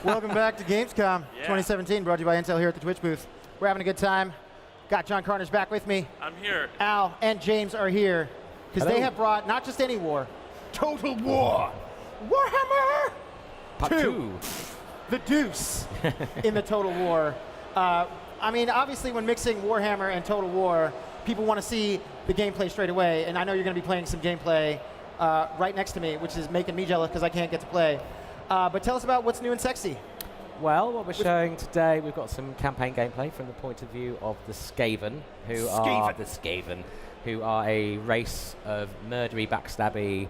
Welcome back to Gamescom 2017, brought to you by Intel here at the Twitch booth. We're having a good time. Got John Carnage back with me. I'm here. Al and James are here because they have brought not just any war, Total War. Warhammer! Part 2. The deuce in the Total War. I mean, obviously when mixing Warhammer and Total War, people want to see the gameplay straight away, and I know you're going to be playing some gameplay right next to me, which is making me jealous because I can't get to play. But tell us about what's new and sexy. Well, what we're showing today, we've got some campaign gameplay from the point of view of the Skaven, who are a race of murdery, backstabby,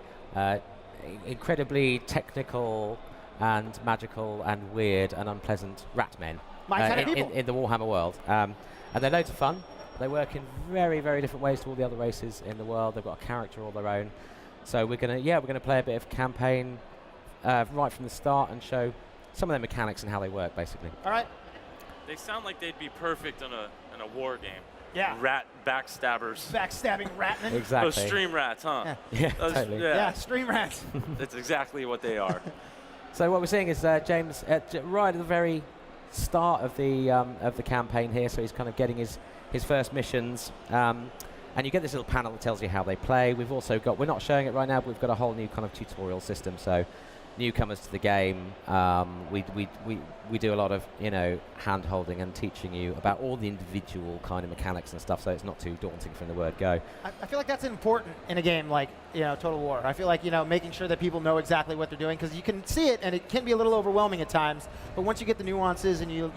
incredibly technical and magical and weird and unpleasant rat men in the Warhammer world. And they're loads of fun. They work in very, very different ways to all the other races in the world. They've got a character all their own. So we're gonna play a bit of campaign right from the start and show some of their mechanics and how they work, basically. All right. They sound like they'd be perfect in a war game. Yeah. Rat backstabbers. Backstabbing ratmen. Exactly. Those stream rats, huh? Yeah, totally. Yeah, stream rats. That's exactly what they are. So what we're seeing is James right at the very start of the campaign here. So he's kind of getting his first missions. And you get this little panel that tells you how they play. We've also got, we're not showing it right now, but we've got a whole new kind of tutorial system. So newcomers to the game, we do a lot of, hand-holding and teaching you about all the individual kind of mechanics and stuff, so it's not too daunting from the word go. I feel like that's important in a game like, Total War. I feel like, making sure that people know exactly what they're doing, because you can see it and it can be a little overwhelming at times, but once you get the nuances and you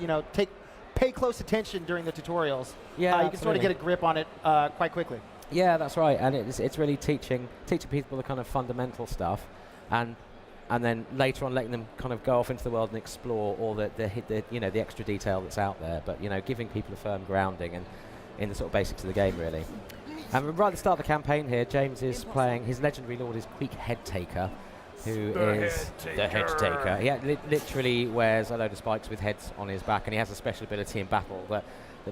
pay close attention during the tutorials, you can sort of get a grip on it quite quickly. Yeah, that's right, and it's really teaching people the kind of fundamental stuff, and then later on letting them kind of go off into the world and explore all the extra detail that's out there, but giving people a firm grounding and in the sort of basics of the game, really. And right at the start of the campaign here, James is playing his legendary lord is Queek Headtaker, who is the Head Taker. He literally wears a load of spikes with heads on his back, and he has a special ability in battle that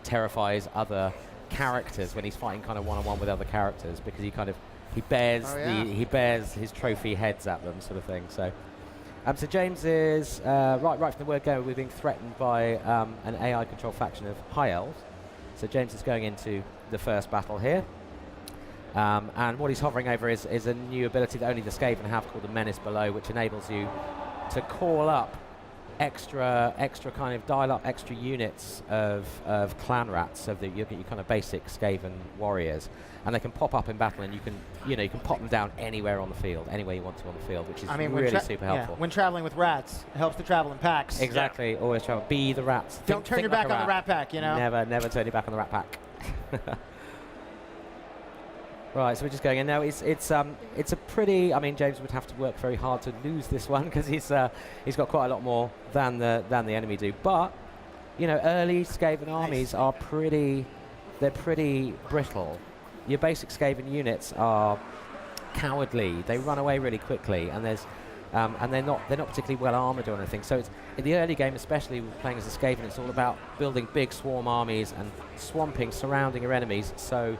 terrifies other characters when he's fighting kind of one-on-one with other characters, because he bears his trophy heads at them, sort of thing. So, so James is right from the word go. We're being threatened by an AI-controlled faction of High Elves. So James is going into the first battle here. And what he's hovering over is a new ability that only the Skaven have, called the Menace Below, which enables you to call up extra kind of dial up extra units of clan rats, of your kind of basic Skaven warriors, and they can pop up in battle, and you can pop them down anywhere on the field, anywhere you want to on the field, which is really super helpful. When traveling with rats, it helps to travel in packs. Exactly, always travel. Be the rats. Don't turn your back on the rat pack, Never turn your back on the rat pack. Right, so we're just going in now. It's a pretty. I mean, James would have to work very hard to lose this one, because he's got quite a lot more than the enemy do. But early Skaven armies are pretty. They're pretty brittle. Your basic Skaven units are cowardly. They run away really quickly, and and they're not particularly well armored or anything. So it's in the early game, especially with playing as a Skaven, it's all about building big swarm armies and surrounding your enemies. So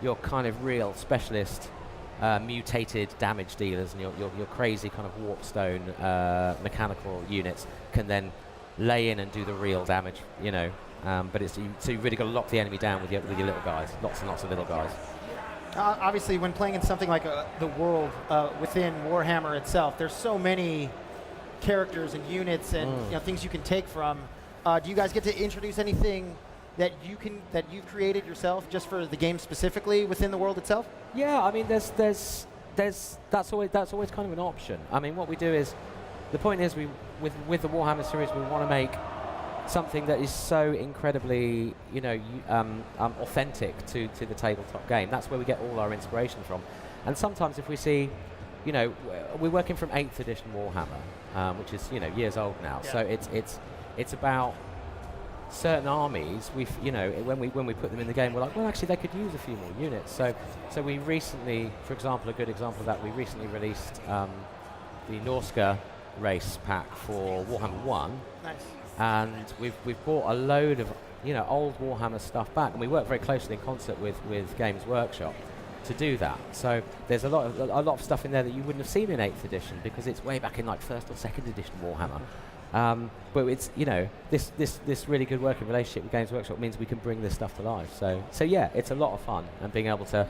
your kind of real specialist mutated damage dealers and your crazy kind of warpstone mechanical units can then lay in and do the real damage, but so you've really got to lock the enemy down with your little guys, lots and lots of little guys. Obviously, when playing in something like the world within Warhammer itself, there's so many characters and units and things you can take from. Do you guys get to introduce anything that you've created yourself just for the game specifically within the world itself? Yeah, I mean, that's always kind of an option. I mean, what we do is, the point is, with the Warhammer series, we want to make something that is so incredibly, authentic to the tabletop game. That's where we get all our inspiration from. And sometimes if we see, we're working from 8th edition Warhammer, which is years old now. Yeah. So it's about certain armies. When we put them in the game, we're like, well, actually, they could use a few more units. So we recently, for example, a good example of that, we recently released the Norska race pack for Warhammer 1. Nice. And we've brought a load of old Warhammer stuff back, and we work very closely in concert with Games Workshop to do that. So there's a lot of stuff in there that you wouldn't have seen in 8th edition, because it's way back in like 1st or 2nd edition Warhammer. But it's, you know, this really good working relationship with Games Workshop means we can bring this stuff to life. So yeah, it's a lot of fun, and being able to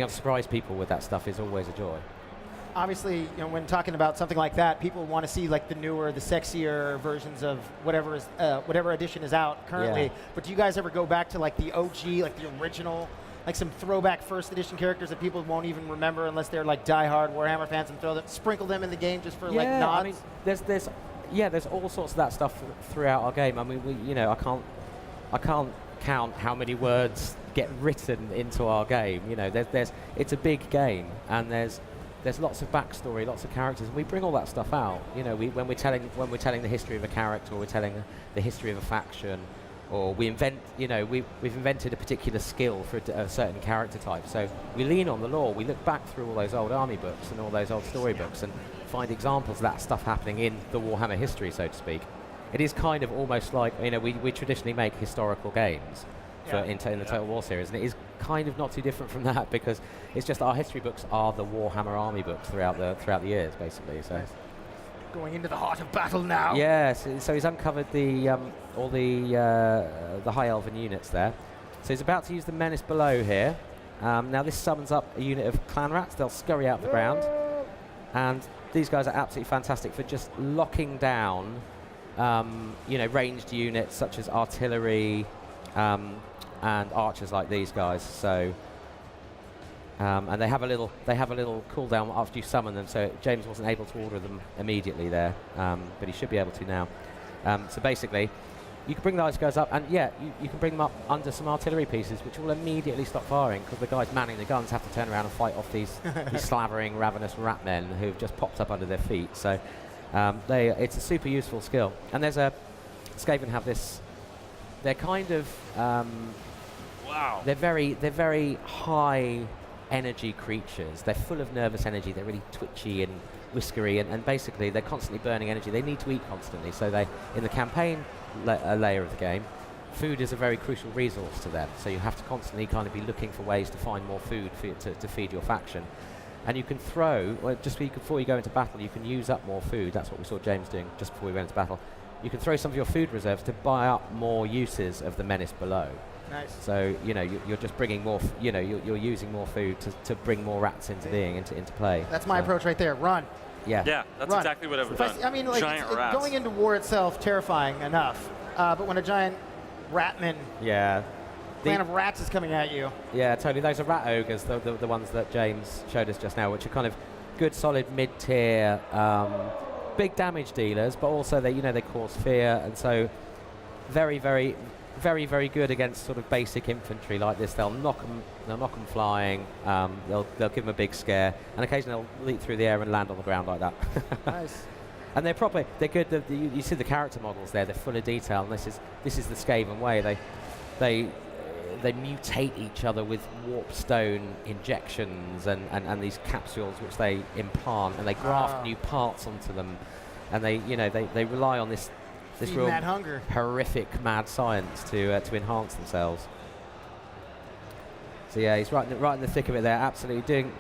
surprise people with that stuff is always a joy. Obviously, you know, when talking about something like that, people want to see like the newer, the sexier versions of whatever edition is out currently. Yeah. But do you guys ever go back to like the OG, like the original, like some throwback first edition characters that people won't even remember unless they're like diehard Warhammer fans, and sprinkle them in the game just for like nods? I mean, there's all sorts of that stuff throughout our game. I mean, I can't count how many words get written into our game. You know, it's a big game, and there's lots of backstory, lots of characters, and we bring all that stuff out. You know, when we're telling the history of a character, or we're telling the history of a faction, or we invent, you know, we've invented a particular skill for a certain character type. So we lean on the lore. We look back through all those old army books and all those old storybooks and find examples of that stuff happening in the Warhammer history, so to speak. It is kind of almost like, you know, we traditionally make historical games in the Total War series, and it is kind of not too different from that, because it's just our history books are the Warhammer army books throughout the years, basically. So. Going into the heart of battle now. Yes, so he's uncovered all the High Elven units there. So he's about to use the Menace Below here. Now this summons up a unit of clan rats. They'll scurry out of the ground, and these guys are absolutely fantastic for just locking down, you know, ranged units such as artillery and archers like these guys. So. And they have a little cooldown after you summon them, so James wasn't able to order them immediately there, but he should be able to now. So basically, you can bring those guys up, and yeah, you can bring them up under some artillery pieces, which will immediately stop firing, because the guys manning the guns have to turn around and fight off these slavering, ravenous rat men who've just popped up under their feet. So it's a super useful skill. And there's Skaven have this. They're kind of wow. They're very high energy creatures. They're full of nervous energy. They're really twitchy and whiskery, and basically they're constantly burning energy. They need to eat constantly. So in the campaign layer of the game, food is a very crucial resource to them. So you have to constantly kind of be looking for ways to find more food to feed your faction. And you can throw, just before you go into battle, you can use up more food. That's what we saw James doing just before we went into battle. You can throw some of your food reserves to buy up more uses of the Menace Below. Nice. So, you know, you're just bringing more, you're using more food to bring more rats into being, into play. That's my approach right there. Run. Yeah. Yeah, that's Run. exactly what I've done. I mean, like, giant rats. going into war itself, terrifying enough. But when a giant ratman clan of rats is coming at you. Yeah, totally. Those are rat ogres, the ones that James showed us just now, which are kind of good, solid mid-tier, big damage dealers, but also they cause fear, and so very, very, very, very good against sort of basic infantry like this. They'll knock them flying. They'll give them a big scare, and occasionally they'll leap through the air and land on the ground like that. Nice. And they're good. You see the character models there. They're full of detail, and this is the Skaven way. They mutate each other with warp stone injections and these capsules which they implant, and they graft new parts onto them, and they rely on this real that hunger. Horrific mad science to enhance themselves. So yeah, he's right in the thick of it there, absolutely doing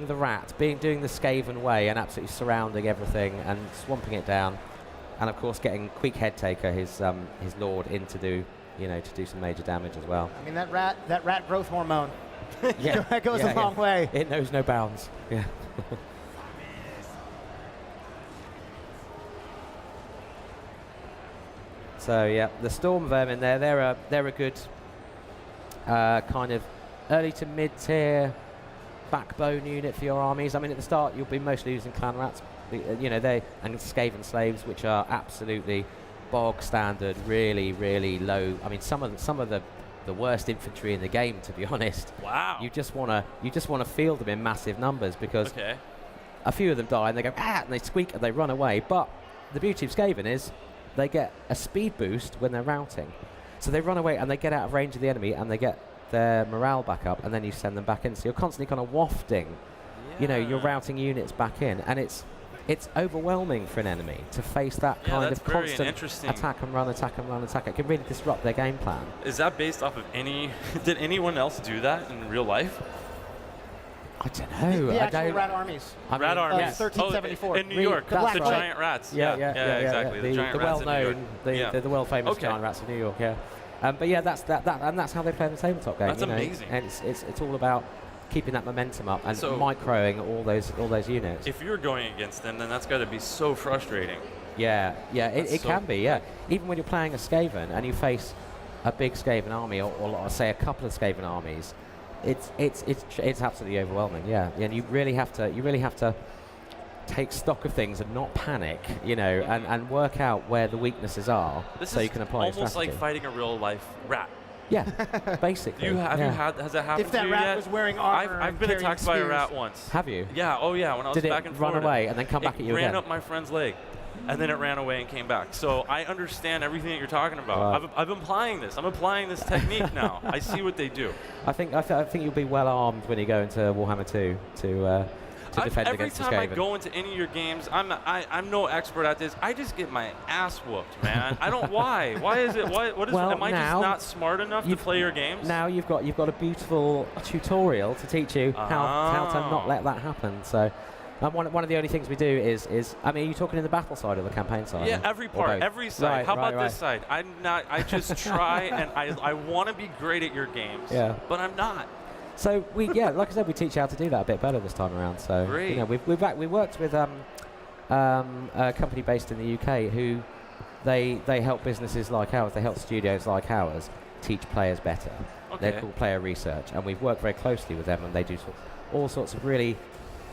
the rat, doing the Skaven way, and absolutely surrounding everything and swamping it down, and of course getting Queek Headtaker, his lord, in to do some major damage as well. I mean, that rat growth hormone, yeah, that goes a long way. It knows no bounds. Yeah. So yeah, the Storm Vermin there, they're a good kind of early to mid-tier backbone unit for your armies. I mean, at the start you'll be mostly using clan rats, and Skaven slaves, which are absolutely bog standard, really, really low. I mean, some of the worst infantry in the game, to be honest. Wow. You just wanna field them in massive numbers, because a few of them die and they go and they squeak and they run away. But the beauty of Skaven is they get a speed boost when they're routing, so they run away and they get out of range of the enemy and they get their morale back up, and then you send them back in. So you're constantly kind of wafting, your routing units back in, and it's overwhelming for an enemy to face that kind of constant attack and run, attack and run, attack. It can really disrupt their game plan. Is that based off of did anyone else do that in real life? I don't know. The I actual don't. rat armies. Rat armies. yes. 1374. In New York, the That's right. giant rats. Yeah, exactly. The giant rats in New York. well-known, the world-famous giant rats of New York. Yeah, but yeah, and that's how they play the tabletop game. That's amazing. And it's all about keeping that momentum up and So microing all those units. If you're going against them, then that's got to be so frustrating. Yeah, it so can be. Yeah, even when you're playing a Skaven and you face a big Skaven army, or say a couple of Skaven armies, it's absolutely overwhelming. Yeah, and you really have to take stock of things and not panic, and work out where the weaknesses are, so you can apply a strategy. Almost like fighting a real life rat. Yeah, basically. Has that happened If that to you rat yet? was wearing armor, I've been carrying attacked by a spears. rat once. Have you? Yeah. Oh yeah. When I was Did back it in run Florida, away and then come back at you ran again? up my friend's leg, and then it ran away and came back. So I understand everything that you're talking about. Right. I've been applying this. I'm applying this technique now. I see what they do. I think you'll be well armed when you go into Warhammer 2 to defend against the Skaven. Every time I go into any of your games, I'm no expert at this. I just get my ass whooped, man. I don't. Why? Why is it? What is? Well, am I just now not smart enough to play your games? Now you've got a beautiful tutorial to teach you how to not let that happen. So. One of the only things we do is I mean, are you talking in the battle side or the campaign side? Yeah, every part, every side. Right, How about right. this side? I'm not. I just try and I want to be great at your games. Yeah. But I'm not. So like I said, we teach you how to do that a bit better this time around. So Great. we worked with a company based in the UK who they help businesses like ours, they help studios like ours teach players better. Okay. They're called Player Research, and we've worked very closely with them, and they do all sorts of really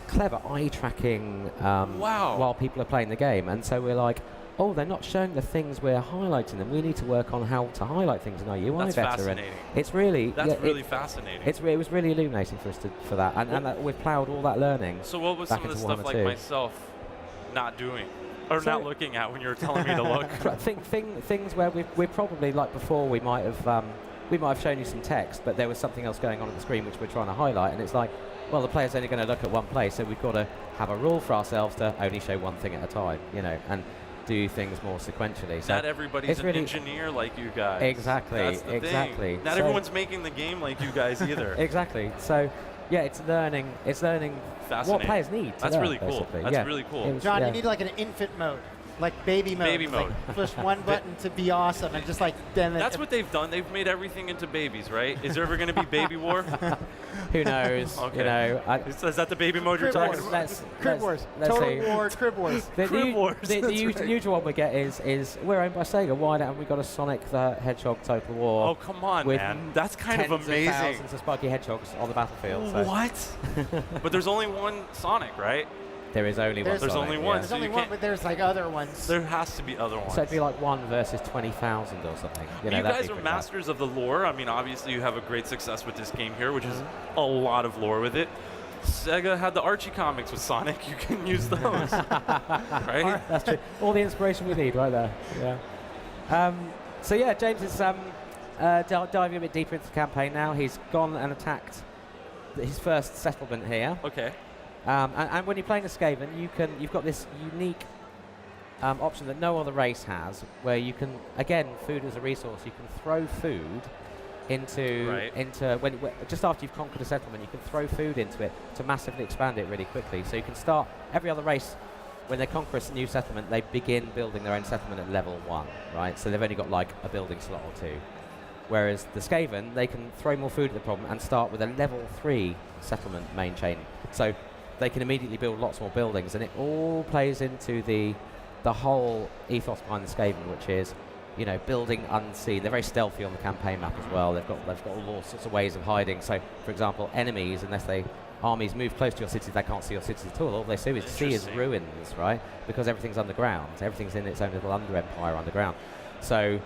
clever eye tracking while people are playing the game. And so we're like, oh, they're not showing the things we're highlighting them. We need to work on how to highlight things in our UI That's better. fascinating. And it's really really fascinating. it was really illuminating for us for that, and we've ploughed all that learning. So what was back some of the into stuff Warhammer like 2. myself not doing or So- not looking at when you were telling me to look? Things where we're probably like before we might have shown you some text, but there was something else going on the screen which we're trying to highlight, and it's like, well, the player's only going to look at one place, so we've got to have a rule for ourselves to only show one thing at a time, and do things more sequentially. So Not everybody's it's an really engineer like you guys. Exactly, That's the exactly. thing. Not So- everyone's making the game like you guys either. Exactly. So, yeah, it's learning what Fascinating. players need. To That's learn, really cool. basically. That's Yeah. really cool. It was- John, yeah. you need like an infant mode, like baby mode. Baby It's mode. Like push one button to be awesome, and just like then. That's what they've done. They've made everything into babies, right? Is there ever going to be baby war? Who knows? Okay. Is that the baby mode you're Crib talking Wars. about? Crib Wars. let's Total see. War, Crib Wars. Crib Wars, The that's right. usual one we get is we're owned by Sega. Why haven't we got a Sonic the Hedgehog Total War? Oh, come on, with man. That's kind tens of amazing. thousands of spiky hedgehogs on the battlefield. So What? But there's only one Sonic, right? there is only one. There's Sonic, only one. yeah. There's So only you one, can't- but there's like other ones. There has to be other ones. So it'd be like 1 versus 20,000 or something. You that'd guys be are pretty masters of the lore. I mean, obviously you have a great success with this game here, which is a lot of lore with it. Sega had the Archie comics with Sonic. You can use those, right? That's true. All the inspiration we need right there. Yeah. So yeah, James is diving a bit deeper into the campaign now. He's gone and attacked his first settlement here. Okay. And when you're playing a Skaven, you've got this unique option that no other race has, where you can, again, food as a resource. You can throw food into just after you've conquered a settlement, you can throw food into it to massively expand it really quickly. So you can start every other race when they conquer a new settlement, they begin building their own settlement at level 1, right? So they've only got like a building slot or 2. Whereas the Skaven, they can throw more food at the problem and start with a level 3 settlement main chain. So they can immediately build lots more buildings, and it all plays into the whole ethos behind the Skaven, which is, building unseen. They're very stealthy on the campaign map as well. They've got all sorts of ways of hiding. So, for example, enemies, armies move close to your cities, they can't see your cities at all. All they see is ruins, right? Because everything's underground. Everything's in its own little under-empire underground. So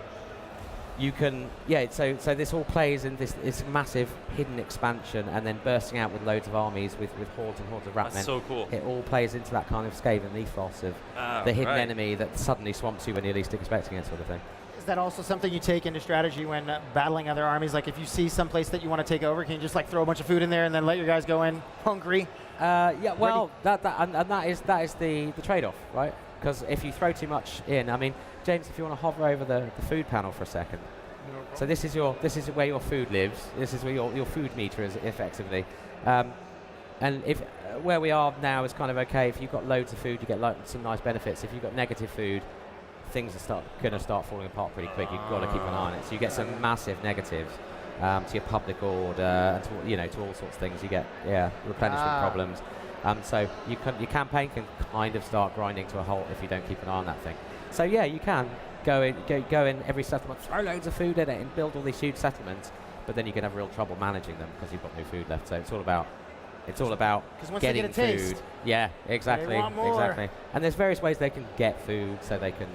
you can, so this all plays in this massive hidden expansion, and then bursting out with loads of armies with hordes and hordes of rat men. That's so cool. It all plays into that kind of Skaven ethos of the hidden enemy that suddenly swamps you when you're least expecting it, sort of thing. Is that also something you take into strategy when battling other armies? Like if you see some place that you want to take over, can you just like throw a bunch of food in there and then let your guys go in hungry? Yeah, well, that is the trade-off, right? Because if you throw too much in, I mean, James, if you want to hover over the food panel for a second. So this is where your food lives. This is where your food meter is effectively. And if where we are now is kind of okay. If you've got loads of food, you get some nice benefits. If you've got negative food, things are going to start falling apart pretty quick. You've got to keep an eye on it. So you get some massive negatives to your public order, and to all sorts of things. You get replenishment problems. So your campaign can kind of start grinding to a halt if you don't keep an eye on that thing. So yeah, you can go in every settlement, throw loads of food in it, and build all these huge settlements. But then you can have real trouble managing them because you've got no food left. So it's all about getting food. Yeah, exactly, exactly. And there's various ways they can get food. So they can,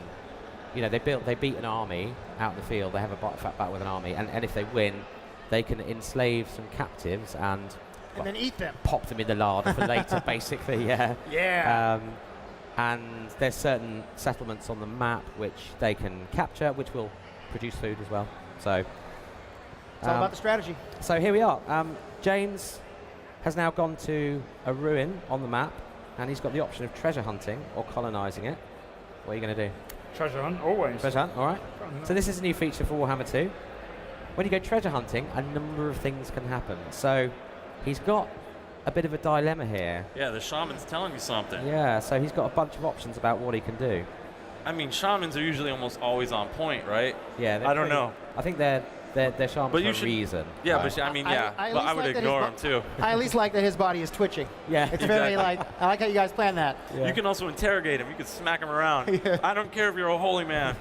they beat an army out in the field. They have a fat battle with an army, and if they win, they can enslave some captives and then eat them. Pop them in the larder for later, basically. Yeah. Yeah. And there's certain settlements on the map which they can capture, which will produce food as well. So it's all about the strategy. So here we are. James has now gone to a ruin on the map, and he's got the option of treasure hunting or colonizing it. What are you going to do? Treasure hunt, always. Treasure hunt, all right. So this is a new feature for Warhammer 2. When you go treasure hunting, a number of things can happen. So he's got a bit of a dilemma here. Yeah, the shaman's telling you something. Yeah, so he's got a bunch of options about what he can do. I mean, shamans are usually almost always on point, right? Yeah, I don't know. I think they're shamans for a reason. Yeah, right? but I mean, yeah. But I would ignore them too. I at least like that his body is twitching. Yeah, it's very like. I like how you guys plan that. Yeah. You can also interrogate him. You can smack him around. I don't care if you're a holy man.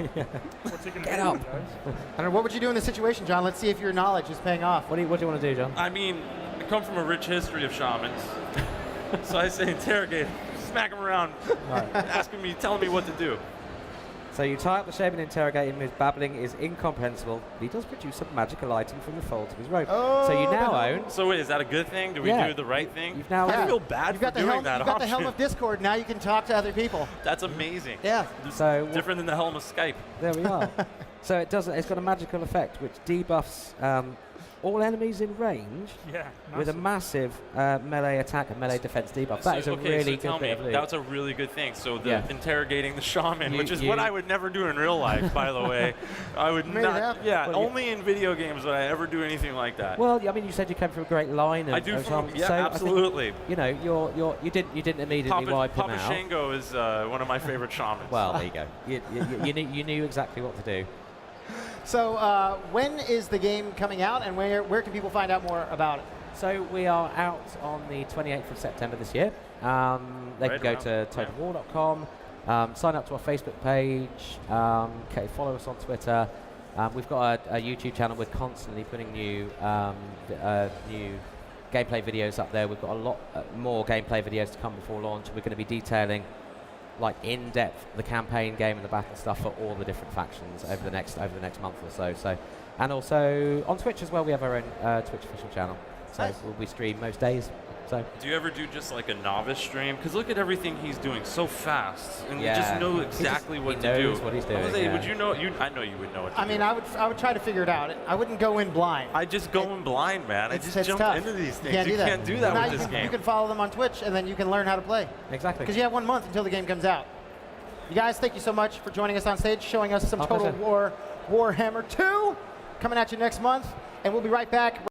What's he gonna Get do, up. guys? I don't know, what would you do in this situation, John? Let's see if your knowledge is paying off. What do you want to do, John? I mean, I come from a rich history of shamans, so I say interrogate him, smack him around, telling me what to do. So you tie up the shaman, interrogate him. His babbling is incomprehensible. He does produce a magical item from the folds of his robe. Oh, so you now own. So wait, is that a good thing? Do we do the right thing? You've now I feel bad for doing that. You've got the helm of Discord. Now you can talk to other people. That's amazing. Yeah. So different than the helm of Skype. There we are. So it's got a magical effect which debuffs all enemies in range with a massive melee attack and melee defense debuff. That is a really good bit of loot. That's a really good thing. So interrogating the shaman, which is what I would never do in real life, by the way. I would not. Yeah, well, only in video games would I ever do anything like that. Well, I mean, you said you came from a great line. I do. Absolutely. Think, you didn't immediately wipe him out. Papa Shango is one of my favorite shamans. Well, there you go. You knew exactly what to do. So when is the game coming out, and where can people find out more about it? So we are out on the 28th of September this year. They can go to totalwar.com, sign up to our Facebook page, follow us on Twitter. We've got a YouTube channel. We're constantly putting new gameplay videos up there. We've got a lot more gameplay videos to come before launch. We're going to be detailing in depth the campaign game and the battle stuff for all the different factions over the next month or so. And also on Twitch as well, we have our own Twitch official channel. So we stream most days. So do you ever do just like a novice stream? Because look at everything he's doing so fast, and you just know exactly what to do. He knows what he's doing. Would you know? I know you would know what to do. I mean, I would try to figure it out. I wouldn't go in blind. I just go in blind, man. I just jump into these things. You can't do that with this game. You can follow them on Twitch, and then you can learn how to play. Exactly. Because you have 1 month until the game comes out. You guys, thank you so much for joining us on stage, showing us some Total War Warhammer 2 coming at you next month, and we'll be right back.